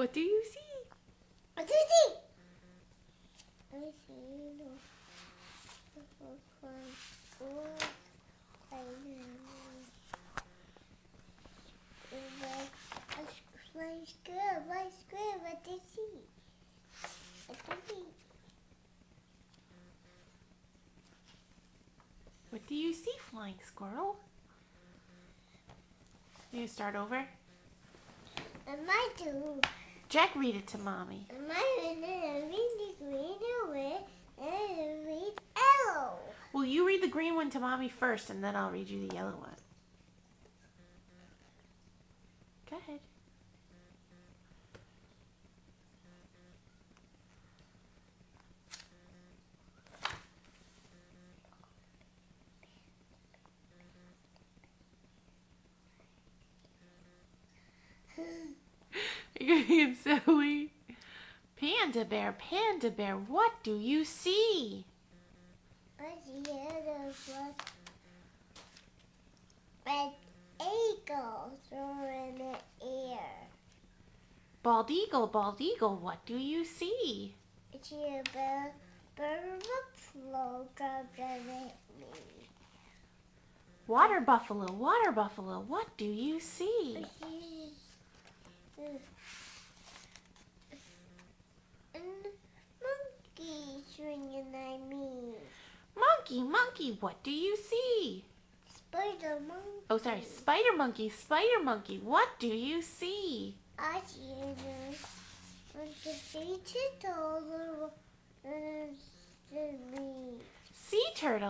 What do you see? What do you see? I see flying squirrel. What do you see? What do you see, flying squirrel? You start over? I might do. Jack, read it to Mommy. I might read the green away and read yellow. Well, you read the green one to Mommy first, and then I'll read you the yellow one. Go ahead. You're being silly. Panda Bear, what do you see? I see a red eagle soaring in the air. Bald Eagle, what do you see? I see a bird buffalo dropped at me. Water Buffalo, what do you see? I see a monkey swinging at me. Monkey, what do you see? Spider monkey. Oh, sorry, Spider Monkey, what do you see? I see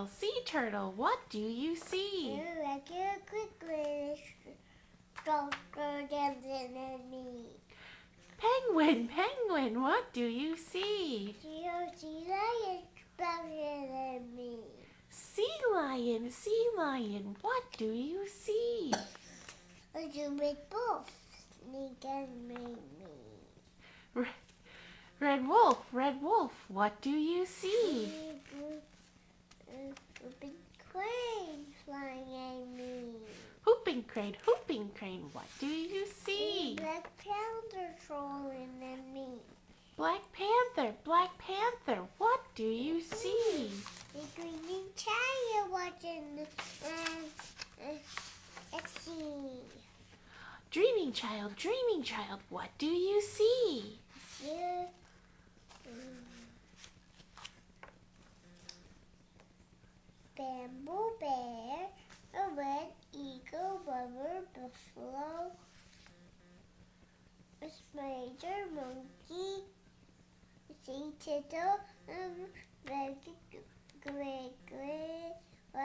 Sea Turtle, what do you see? Penguin, what do you see? Sea Lion, what do you see? I do make both. Sneak and make me. Red Wolf, what do you see? Open crane flying at me. Hooping Crane, what do you see? Black Panther trolling at me. Black Panther, what do you see? The green tiger watching let's see. Dreaming Child, what do you see? Yeah. Bamboo bear, a red eagle, rubber buffalo, a spider monkey, a sea turtle, red gray, a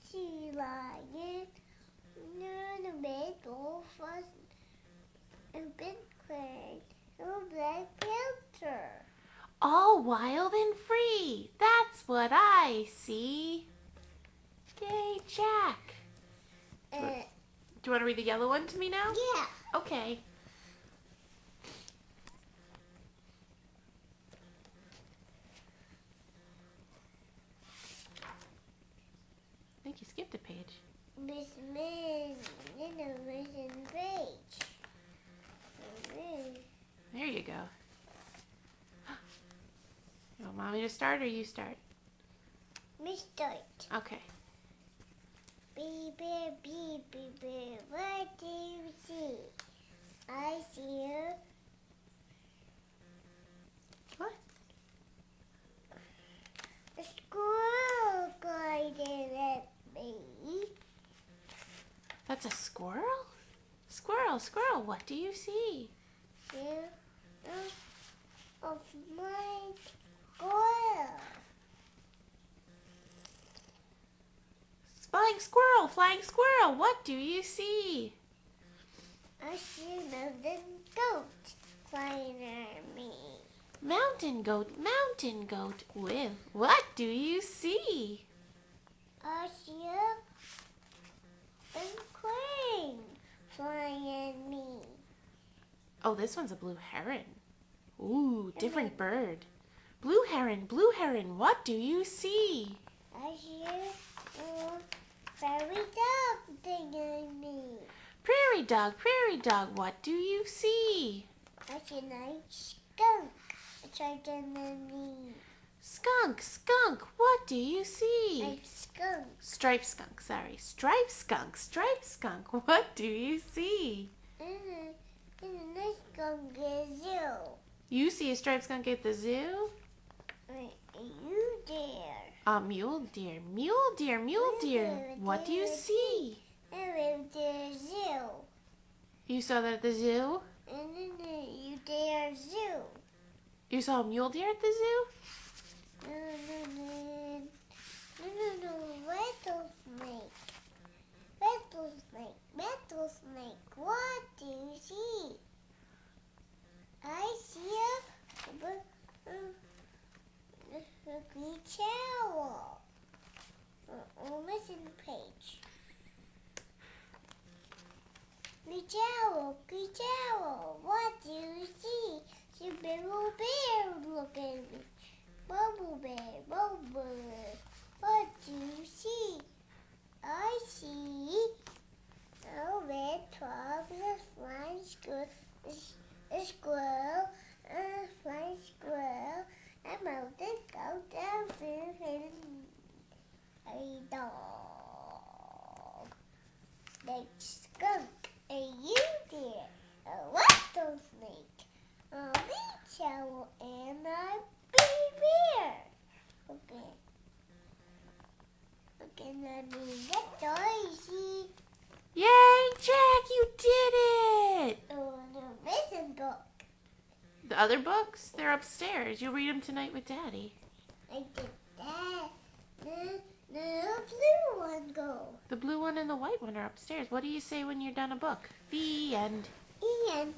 sea lion, a red wolf, a big crane, a black panther. All wild and free, that's what I see. Yay, Jack. Do you want to read the yellow one to me now? Yeah. Okay. I think you skipped a page. Miss Min, Mission page. There you go. You want Mommy to start or you start? Miss Start. Okay. Bee bear, what do you see? I see What? a squirrel gliding at me. That's a squirrel? Squirrel, what do you see? Of my squirrel. Flying squirrel, what do you see? I see mountain goat flying at me. Mountain goat, with what do you see? I see a crane flying at me. Oh, this one's a blue heron. Ooh, different bird. Blue heron, what do you see? I see a fairy dove thing at me. Prairie dog, what do you see? I see a nice skunk. It's right in the Skunk, what do you see? a skunk. Striped skunk, what do you see? And a nice skunk is you. You see a striped skunk at the zoo? You there. A mule deer, what do you see? And the zoo. You saw that at the zoo? And then you there zoo. You saw a mule deer at the zoo? No, rattlesnake, what do you see? I see a great owl. Missing page. Great owl, what do you see? See Bubble Bear, look at me. Bubble Bear, what do you see? I see a red frog, a flying squirrel, a flying squirrel, a mountain goat, a dog, a skunk, a you deer, a rattlesnake, a leech owl, and a baby bear. Okay, that's easy. Yay, Jack, you did it! Oh, the missing book. The other books? They're upstairs. You'll read them tonight with Daddy. I did that. The blue one go. The blue one and the white one are upstairs. What do you say when you're done a book? The end. And